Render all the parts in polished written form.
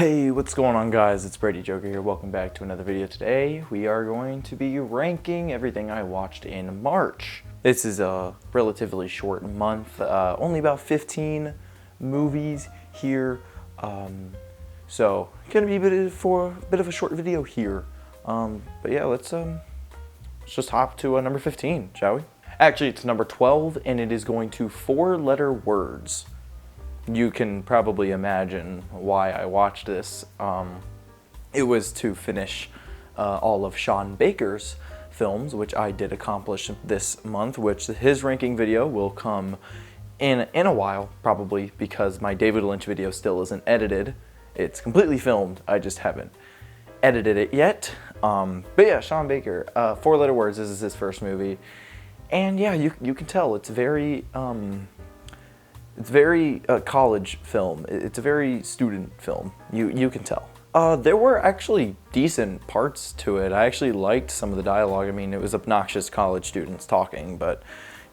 Hey, what's going on, guys? It's Brady Joker here. Welcome back to another video. Today we are going to be ranking everything I watched in March. This is a relatively short month, only about 15 movies here, so gonna be a bit of a short video here. But yeah, let's just hop to number 15, shall we? Actually, it's number 12, and it is going to 4-letter words. You can probably imagine why I watched this. It was to finish all of Sean Baker's films, which I did accomplish this month, which his ranking video will come in a while, probably, because my David Lynch video still isn't edited. It's completely filmed, I just haven't edited it yet. But yeah, Sean Baker, 4-letter words, this is his first movie. And yeah, you can tell it's very college film. It's a very student film. You can tell. There were actually decent parts to it. I actually liked some of the dialogue. I mean, it was obnoxious college students talking, but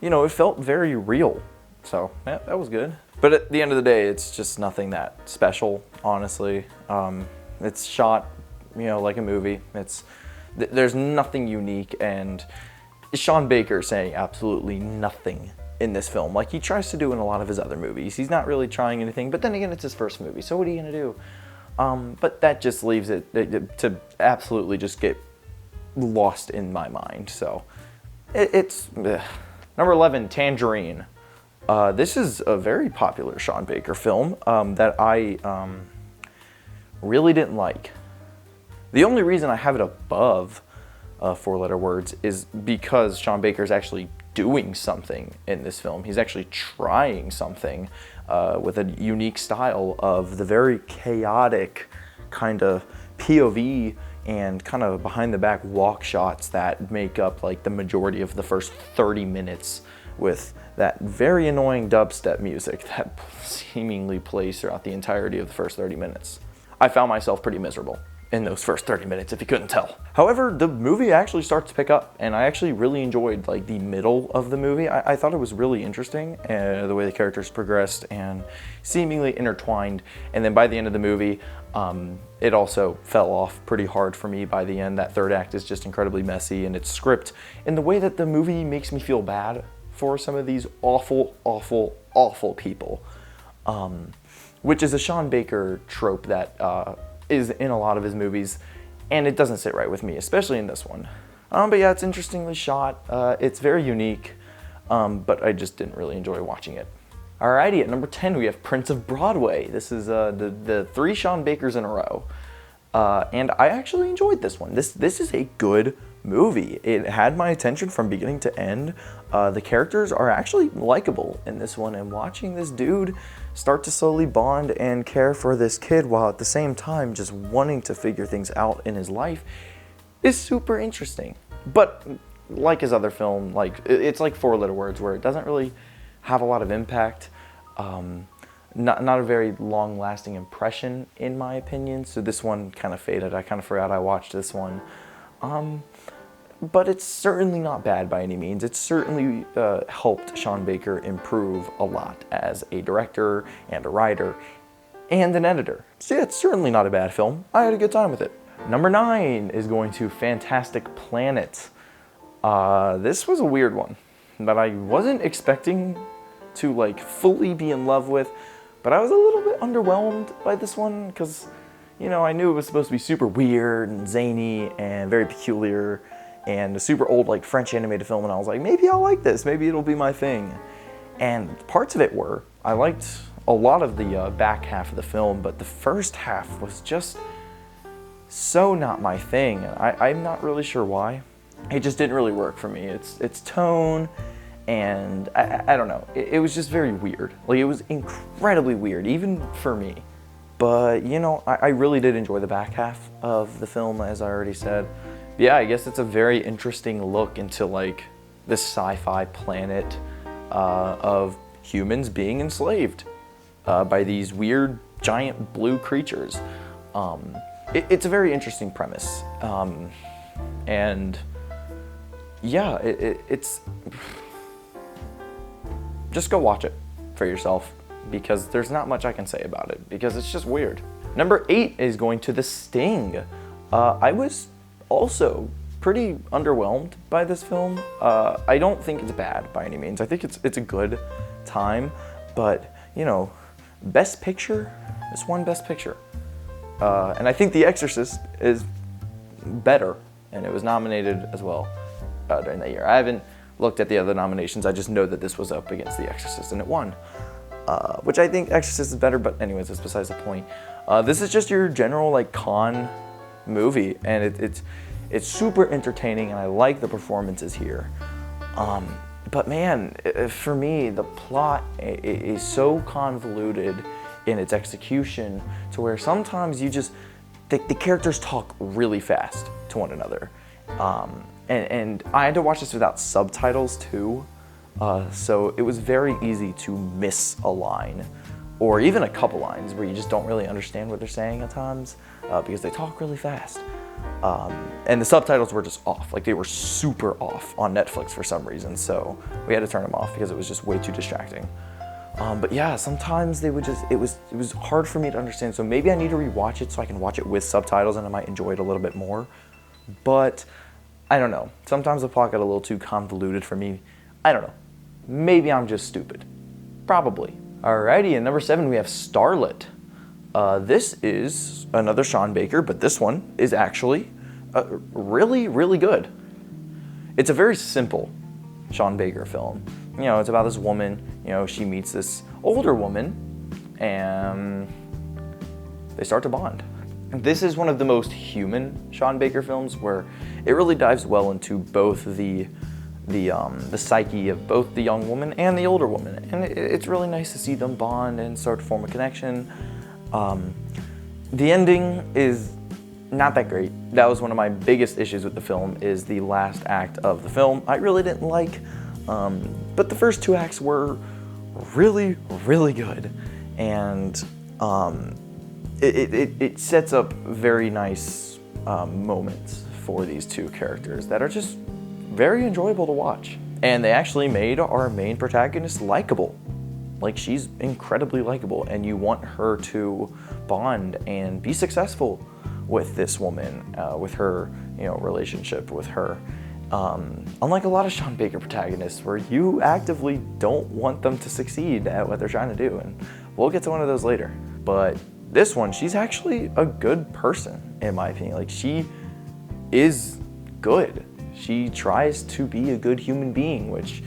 you know, it felt very real. So yeah, that was good. But at the end of the day, it's just nothing that special, honestly. It's shot, you know, like a movie. There's nothing unique, and Sean Baker saying absolutely nothing in this film, like he tries to do in a lot of his other movies. He's not really trying anything, but then again, it's his first movie, so what are you gonna do? But that just leaves it to absolutely just get lost in my mind. So it's number 11, Tangerine. This is a very popular Sean Baker film that I really didn't like. The only reason I have it above 4-letter words is because Sean Baker's actually doing something in this film. He's actually trying something with a unique style of the very chaotic kind of POV and kind of behind the back walk shots that make up like the majority of the first 30 minutes with that very annoying dubstep music that seemingly plays throughout the entirety of the first 30 minutes. I found myself pretty miserable in those first 30 minutes, if you couldn't tell. However, the movie actually starts to pick up, and I actually really enjoyed like the middle of the movie. I thought it was really interesting, the way the characters progressed and seemingly intertwined. And then by the end of the movie, it also fell off pretty hard for me by the end. That third act is just incredibly messy, and its script, in the way that the movie makes me feel bad for some of these awful, awful, awful people, which is a Sean Baker trope that is in a lot of his movies, and it doesn't sit right with me, especially in this one. But yeah, it's interestingly shot. It's very unique, but I just didn't really enjoy watching it. Alrighty, at number 10 we have Prince of Broadway. This is the 3 Sean Bakers in a row, and I actually enjoyed this one. This is a good movie. It had my attention from beginning to end. The characters are actually likable in this one, and watching this dude start to slowly bond and care for this kid while at the same time just wanting to figure things out in his life is super interesting. But like his other film, like it's like 4-letter words, where it doesn't really have a lot of impact. Not a very long-lasting impression, in my opinion. So this one kind of faded. I kind of forgot I watched this one. But it's certainly not bad by any means. It's certainly helped Sean Baker improve a lot as a director and a writer and an editor. So yeah, it's certainly not a bad film. I had a good time with it. Number 9 is going to Fantastic Planet. This was a weird one that I wasn't expecting to like fully be in love with, but I was a little bit underwhelmed by this one because, you know, I knew it was supposed to be super weird and zany and very peculiar and a super old like French animated film, and I was like, maybe I'll like this, maybe it'll be my thing. And parts of it were. I liked a lot of the back half of the film, but the first half was just so not my thing. I'm not really sure why. It just didn't really work for me. Its tone, and I don't know. It was just very weird. Like, it was incredibly weird, even for me. But, you know, I really did enjoy the back half of the film, as I already said. Yeah, I guess it's a very interesting look into like this sci-fi planet of humans being enslaved by these weird giant blue creatures. It's a very interesting premise, and yeah, it's just go watch it for yourself, because there's not much I can say about it, because it's just weird. Number 8 is going to The Sting. I was also pretty underwhelmed by this film. I don't think it's bad by any means. I think it's a good time, but you know, Best Picture, this won Best Picture. And I think The Exorcist is better, and it was nominated as well during that year. I haven't looked at the other nominations, I just know that this was up against The Exorcist and it won. Which I think Exorcist is better, but anyways, that's besides the point. This is just your general like con movie, and it's super entertaining, and I like the performances here. But man, for me, the plot is so convoluted in its execution to where sometimes the characters talk really fast to one another. And I had to watch this without subtitles too. So it was very easy to miss a line or even a couple lines where you just don't really understand what they're saying at times because they talk really fast. And the subtitles were just off, like they were super off on Netflix for some reason, so we had to turn them off because it was just way too distracting. But yeah, sometimes they would it was hard for me to understand, so maybe I need to rewatch it so I can watch it with subtitles and I might enjoy it a little bit more. But I don't know, sometimes the plot got a little too convoluted for me. I don't know, maybe I'm just stupid. Probably. Alrighty, at number 7 we have Starlet. This is another Sean Baker, but this one is actually really, really good. It's a very simple Sean Baker film. You know, it's about this woman, you know, she meets this older woman and they start to bond. This is one of the most human Sean Baker films where it really dives well into both the psyche of both the young woman and the older woman. And it's really nice to see them bond and start to form a connection. The ending is not that great. That was one of my biggest issues with the film, is the last act of the film. I really didn't like, but the first 2 acts were really, really good. And it sets up very nice moments for these 2 characters that are just very enjoyable to watch. And they actually made our main protagonist likable. Like, she's incredibly likable, and you want her to bond and be successful with this woman, with her, you know, relationship with her. Unlike a lot of Sean Baker protagonists, where you actively don't want them to succeed at what they're trying to do, and we'll get to one of those later. But this one, she's actually a good person, in my opinion. Like, she is good. She tries to be a good human being, which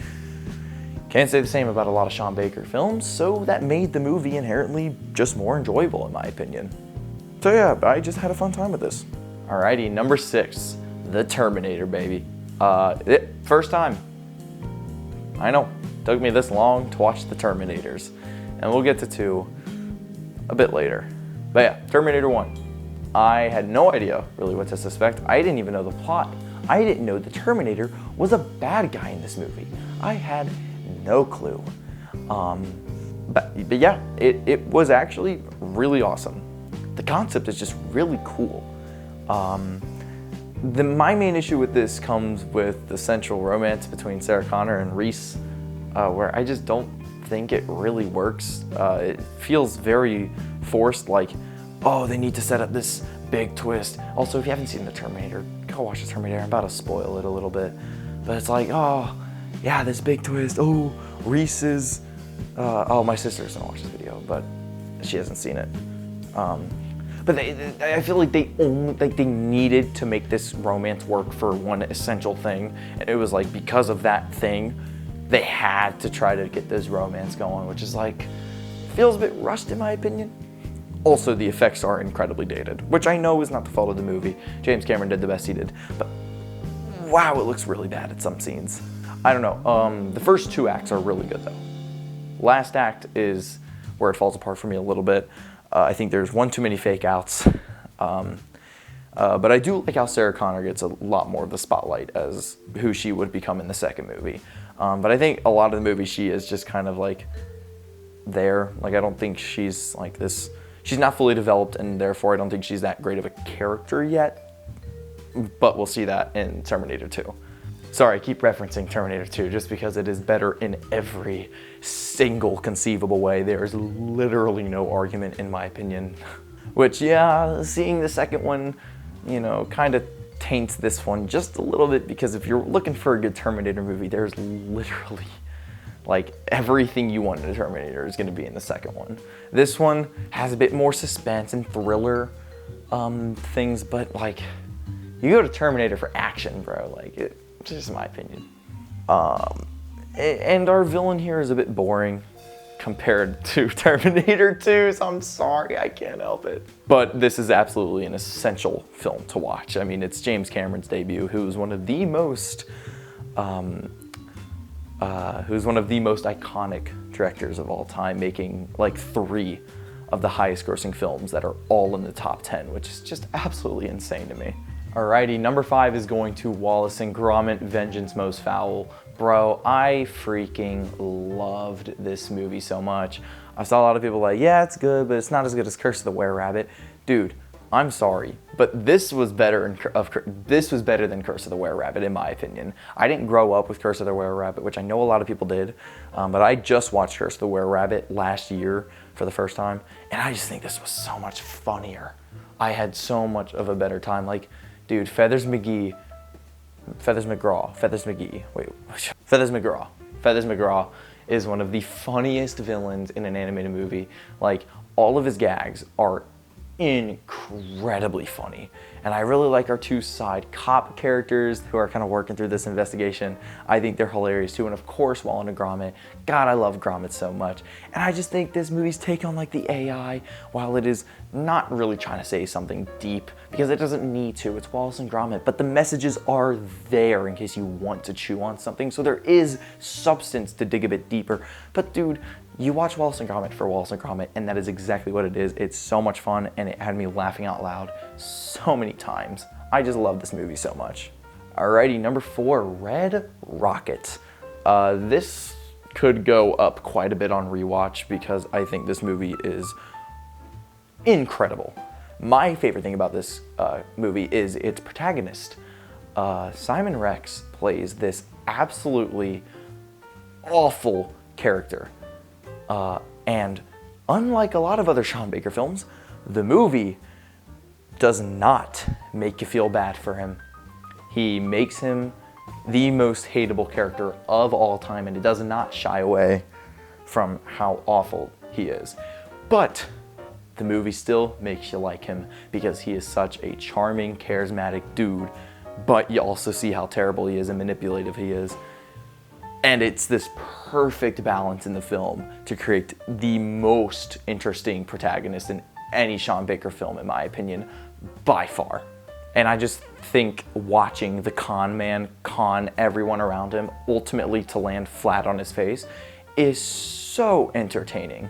can't say the same about a lot of Sean Baker films, so that made the movie inherently just more enjoyable, in my opinion. So yeah, I just had a fun time with this. Alrighty, number 6, The Terminator, baby. First time. I know, took me this long to watch The Terminators, and we'll get to 2 a bit later. But yeah, Terminator 1. I had no idea really what to suspect. I didn't even know the plot. I didn't know the Terminator was a bad guy in this movie. I had no clue. But yeah, it was actually really awesome. The concept is just really cool. My main issue with this comes with the central romance between Sarah Connor and Reese, where I just don't think it really works. It feels very forced, like, oh, they need to set up this big twist. Also, if you haven't seen The Terminator, go watch The Terminator. I'm about to spoil it a little bit. But it's like, oh, yeah, this big twist. Oh, Reese's. Oh, my sister's gonna watch this video, but she hasn't seen it. But I feel like they needed to make this romance work for one essential thing, and it was like, because of that thing, they had to try to get this romance going, which is like, feels a bit rushed in my opinion. Also, the effects are incredibly dated, which I know is not the fault of the movie. James Cameron did the best he did, but wow, it looks really bad at some scenes. I don't know. The first 2 acts are really good though. Last act is where it falls apart for me a little bit. I think there's one too many fake outs. But I do like how Sarah Connor gets a lot more of the spotlight as who she would become in the second movie. But I think a lot of the movie she is just kind of like there. Like, I don't think she's like this. She's not fully developed, and therefore I don't think she's that great of a character yet. But we'll see that in Terminator 2. Sorry, I keep referencing Terminator 2 just because it is better in every single conceivable way. There is literally no argument, in my opinion. Which, yeah, seeing the second one, you know, kind of taints this one just a little bit, because if you're looking for a good Terminator movie, there's literally like everything you want in a Terminator is going to be in the second one. This one has a bit more suspense and thriller things, but like, you go to Terminator for action, bro. Like, it's just my opinion. And our villain here is a bit boring compared to Terminator 2, so I'm sorry, I can't help it. But this is absolutely an essential film to watch. I mean, it's James Cameron's debut, who's one of the most iconic directors of all time, making like 3 of the highest grossing films that are all in the top 10, which is just absolutely insane to me. Alrighty, number 5 is going to Wallace and Gromit: Vengeance Most Foul. Bro, I freaking loved this movie so much. I saw a lot of people like, yeah, it's good, but it's not as good as Curse of the Were-Rabbit. Dude, I'm sorry, but this was better than Curse of the Were-Rabbit, in my opinion. I didn't grow up with Curse of the Were-Rabbit, which I know a lot of people did, but I just watched Curse of the Were-Rabbit last year for the first time, and I just think this was so much funnier. I had so much of a better time. Like, dude, Feathers McGraw is one of the funniest villains in an animated movie. Like, all of his gags are incredibly funny, and I really like our 2 side cop characters who are kind of working through this investigation. I think they're hilarious too, and of course Wallace and Gromit. God, I love Gromit so much, and I just think this movie's take on like the AI, while it is not really trying to say something deep, because it doesn't need to. It's Wallace and Gromit, but the messages are there in case you want to chew on something, so there is substance to dig a bit deeper. But dude, you watch Wallace and Gromit for Wallace and Gromit, and that is exactly what it is. It's so much fun, and it had me laughing out loud so many times. I just love this movie so much. Alrighty, number 4, Red Rocket. This could go up quite a bit on rewatch because I think this movie is incredible. My favorite thing about this movie is its protagonist. Simon Rex plays this absolutely awful character. And unlike a lot of other Sean Baker films, the movie does not make you feel bad for him. He makes him the most hateable character of all time, and it does not shy away from how awful he is. But the movie still makes you like him because he is such a charming, charismatic dude, but you also see how terrible he is and manipulative he is. And it's this perfect balance in the film to create the most interesting protagonist in any Sean Baker film, in my opinion, by far. And I just think watching the con man con everyone around him, ultimately to land flat on his face, is so entertaining.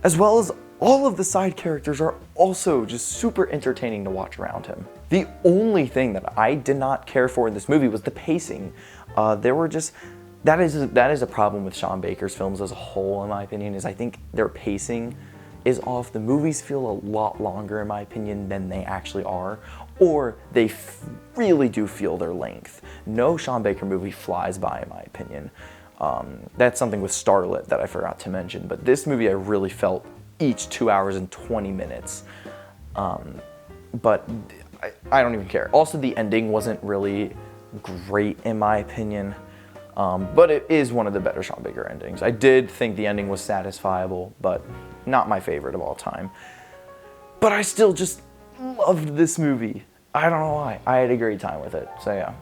As well as all of the side characters are also just super entertaining to watch around him. The only thing that I did not care for in this movie was the pacing. That is a problem with Sean Baker's films as a whole, in my opinion, is I think their pacing is off. The movies feel a lot longer, in my opinion, than they actually are, or they really do feel their length. No Sean Baker movie flies by, in my opinion. That's something with Starlet that I forgot to mention, but this movie I really felt each 2 hours and 20 minutes. But I don't even care. Also, the ending wasn't really great, in my opinion. But it is one of the better Sean Baker endings. I did think the ending was satisfiable, but not my favorite of all time. But I still just loved this movie. I don't know why. I had a great time with it, so yeah.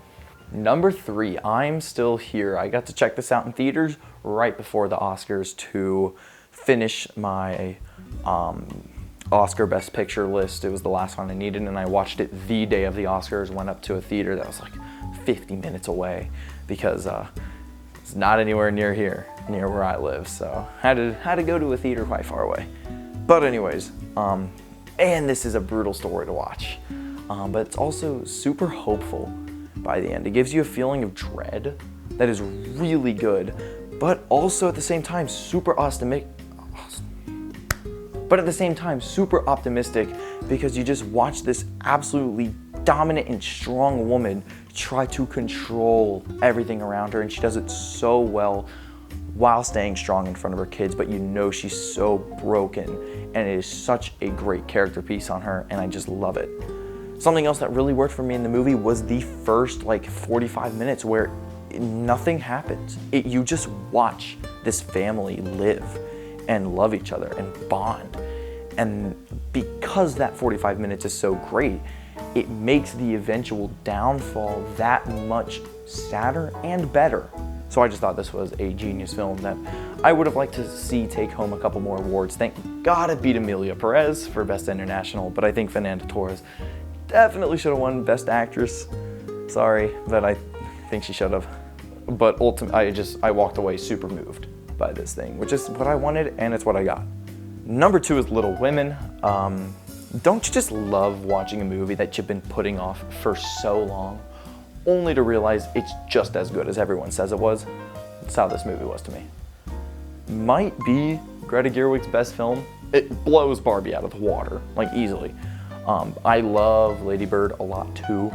Number 3, I'm Still Here. I got to check this out in theaters right before the Oscars to finish my Oscar Best Picture list. It was the last one I needed, and I watched it the day of the Oscars, went up to a theater that was like 50 minutes away, because it's not anywhere near where I live, so had to go to a theater quite far away. But anyways, and this is a brutal story to watch, but it's also super hopeful by the end. It gives you a feeling of dread that is really good, but also at the same time super optimistic. Because you just watch this absolutely dominant and strong woman try to control everything around her, and she does it so well. while staying strong in front of her kids, but you know she's so broken, and it is such a great character piece on her, and I just love it. Something else that really worked for me in the movie was the first 45 minutes where nothing happens. You just watch this family live and love each other and bond. And because that 45 minutes is so great, it makes the eventual downfall that much sadder and better. So I just thought this was a genius film that I would have liked to see take home a couple more awards. Thank God it beat Emilia Perez for Best International, but I think Fernanda Torres definitely should have won Best Actress. Sorry, but I think she should have. But ultimately, I walked away super moved by this thing, which is what I wanted, and it's what I got. Number 2 is Little Women. Don't you just love watching a movie that you've been putting off for so long, only to realize it's just as good as everyone says it was? That's how this movie was to me. Might be Greta Gerwig's best film. It blows Barbie out of the water, easily. I love Lady Bird a lot too.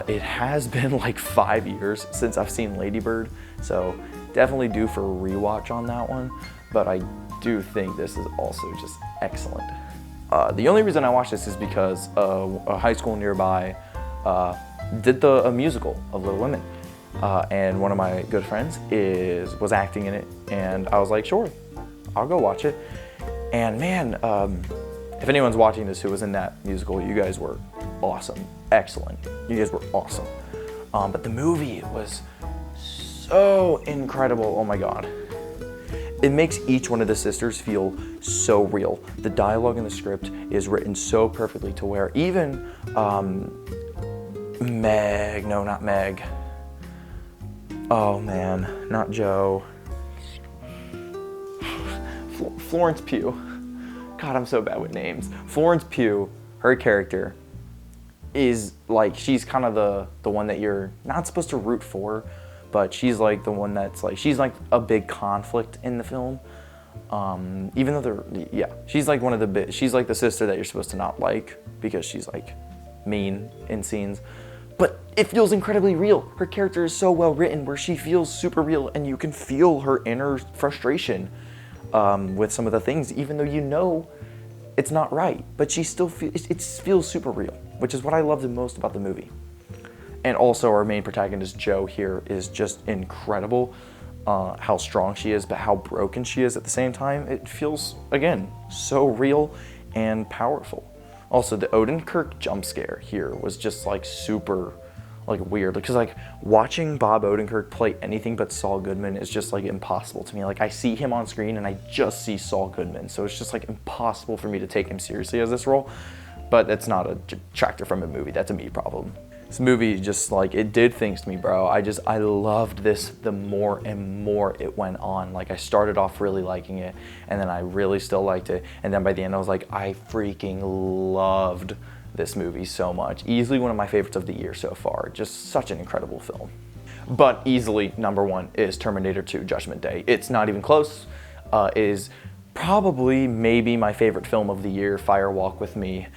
It has been 5 years since I've seen Lady Bird, so definitely due for a rewatch on that one, but I do think this is also just excellent. The only reason I watched this is because a high school nearby did a musical of Little Women, and one of my good friends was acting in it, and I was like, sure, I'll go watch it. And man, if anyone's watching this who was in that musical, you guys were awesome, excellent. You guys were awesome. But the movie was so incredible. Oh my God. It makes each one of the sisters feel so real. The dialogue in the script is written so perfectly to where even Meg, no, not Meg. Oh man, not Joe. Florence Pugh. God, I'm so bad with names. Florence Pugh, her character is she's kind of the one that you're not supposed to root for, but she's the one that's she's a big conflict in the film. Even though she's one of she's the sister that you're supposed to not like because she's mean in scenes. But it feels incredibly real. Her character is so well written where she feels super real, and you can feel her inner frustration with some of the things, even though you know it's not right, but she still feels super real, which is what I love the most about the movie. And also our main protagonist, Jo, here is just incredible. How strong she is, but how broken she is at the same time. It feels, again, so real and powerful. Also, the Odenkirk jump scare here was just super weird, because watching Bob Odenkirk play anything but Saul Goodman is just impossible to me. I see him on screen and I just see Saul Goodman, so it's just impossible for me to take him seriously as this role. But it's not a detractor from a movie. That's a me problem. This movie just it did things to me, bro. I loved this the more and more it went on. I started off really liking it, and then I really still liked it, and then by the end I was I freaking loved this movie so much. Easily one of my favorites of the year so far. Just such an incredible film. But easily number 1 is Terminator 2 Judgment Day. It's not even close. It is probably maybe my favorite film of the year. Fire Walk with Me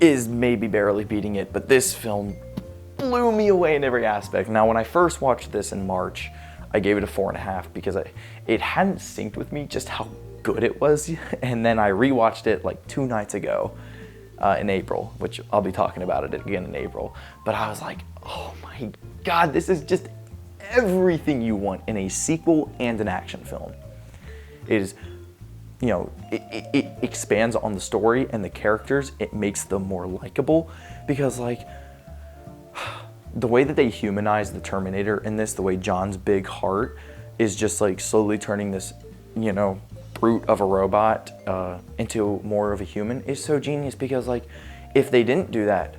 is maybe barely beating it, but this film blew me away in every aspect. Now, when I first watched this in March, I gave it a 4.5 because it hadn't synced with me just how good it was. And then I rewatched it 2 nights ago in April, which I'll be talking about it again in April. But I was oh my God, this is just everything you want in a sequel and an action film. It is, it expands on the story and the characters. It makes them more likable because the way that they humanize the Terminator in this, the way John's big heart is just slowly turning this, brute of a robot into more of a human is so genius because if they didn't do that,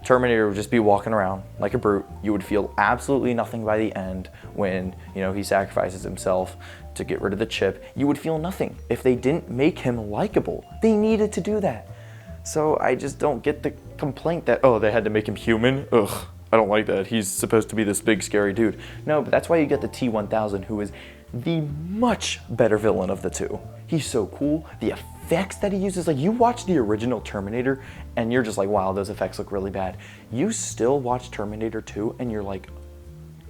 Terminator would just be walking around like a brute. You would feel absolutely nothing by the end when, he sacrifices himself to get rid of the chip. You would feel nothing if they didn't make him likable. They needed to do that. So I just don't get the complaint that, oh, they had to make him human. Ugh, I don't like that. He's supposed to be this big scary dude. No, but that's why you get the T-1000, who is the much better villain of the two. He's so cool. The effects that he uses, you watch the original Terminator and you're just wow, those effects look really bad. You still watch Terminator 2 and you're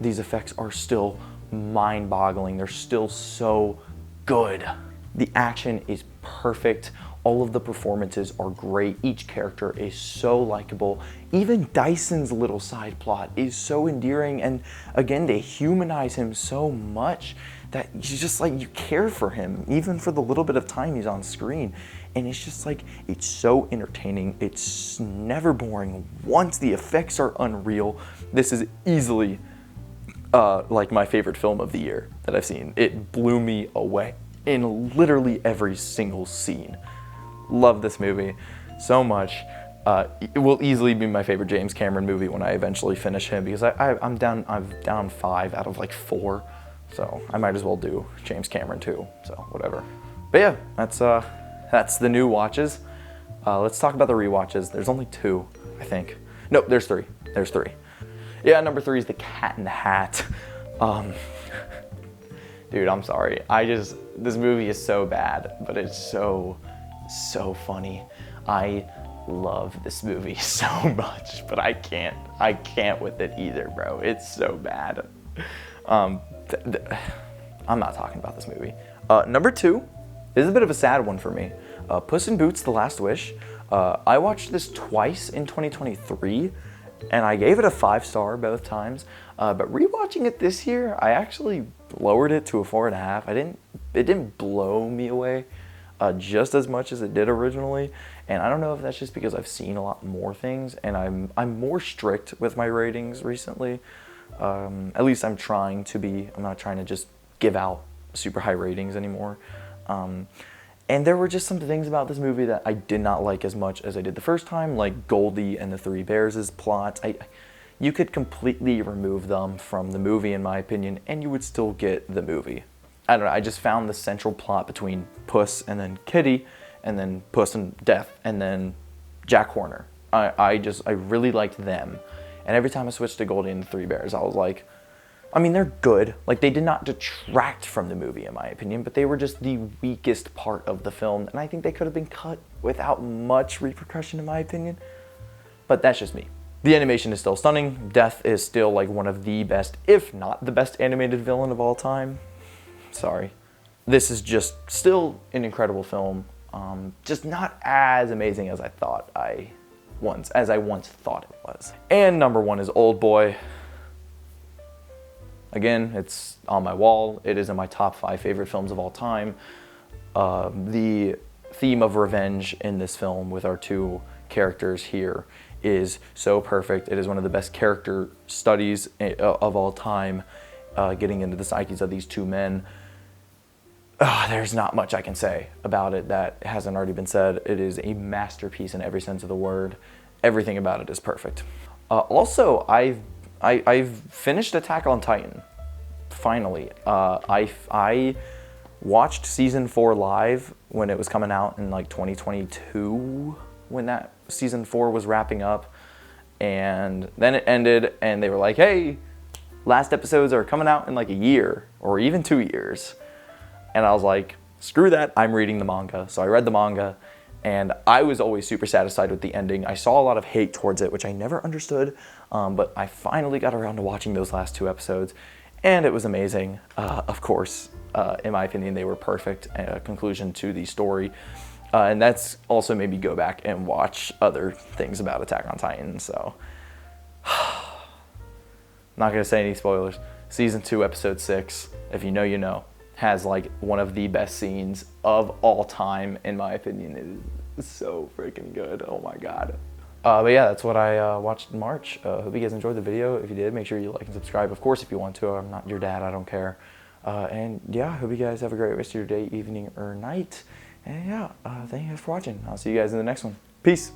these effects are still mind-boggling. They're still so good. The action is perfect. All of the performances are great. Each character is so likable. Even Dyson's little side plot is so endearing, and again, they humanize him so much that you just like, you care for him, even for the little bit of time he's on screen. And it's just like, it's so entertaining. It's never boring. Once the effects are unreal, this is easily like my favorite film of the year that I've seen. It blew me away in literally every single scene. Love this movie so much. It will easily be my favorite James Cameron movie when I eventually finish him, because I'm down 5 out of like 4, so I might as well do James Cameron too. So whatever. But yeah, that's the new watches. Let's talk about the rewatches. There's only 2, I think. Nope, there's 3. There's 3. Yeah, number 3 is The Cat in the Hat. Dude, I'm sorry. This movie is so bad, but it's so funny. I love this movie so much, but I can't with it either, bro. It's so bad. I'm not talking about this movie. Number 2 is a bit of a sad one for me. Puss in Boots: The Last Wish. I watched this twice in 2023, and I gave it a 5-star both times. But rewatching it this year, I actually lowered it to a 4.5. It didn't blow me away just as much as it did originally, and I don't know if that's just because I've seen a lot more things, and I'm more strict with my ratings recently. At least I'm trying to be. I'm not trying to just give out super high ratings anymore. And there were just some things about this movie that I did not like as much as I did the first time, like Goldie and the Three Bears' plot. You could completely remove them from the movie, in my opinion, and you would still get the movie. I don't know, I just found the central plot between Puss and then Kitty, and then Puss and Death, and then Jack Horner. I really liked them. And every time I switched to Goldie and the Three Bears, I was like, I mean, they're good. Like, they did not detract from the movie, in my opinion, but they were just the weakest part of the film, and I think they could have been cut without much repercussion, in my opinion. But that's just me. The animation is still stunning. Death is still like one of the best, if not the best animated villain of all time. Sorry. This is just still an incredible film. Just not as amazing as I once thought it was. And number 1 is Old Boy. Again, it's on my wall. It is in my top 5 favorite films of all time. The theme of revenge in this film with our 2 characters here is so perfect. It is one of the best character studies of all time, getting into the psyches of these 2 men. There's not much I can say about it that hasn't already been said. It is a masterpiece in every sense of the word. Everything about it is perfect. Also, I've finished Attack on Titan. Finally, I watched season 4 live when it was coming out in like 2022, when that season 4 was wrapping up, and then it ended, and they were like, "Hey, last episodes are coming out in like a year or even 2 years," and I was like, "Screw that! I'm reading the manga." So I read the manga. And I was always super satisfied with the ending. I saw a lot of hate towards it, which I never understood, but I finally got around to watching those last 2 episodes, and it was amazing. Of course, in my opinion, they were perfect conclusion to the story, and that's also made me go back and watch other things about Attack on Titan, so not going to say any spoilers. Season 2, episode 6, if you know, you know, has like one of the best scenes of all time, in my opinion. It is so freaking good. Oh my god. But yeah, that's what I watched in March. Hope you guys enjoyed the video. If you did, make sure you like and subscribe. Of course, if you want to. I'm not your dad. I don't care. And yeah, hope you guys have a great rest of your day, evening, or night. And yeah, thank you guys for watching. I'll see you guys in the next one. Peace.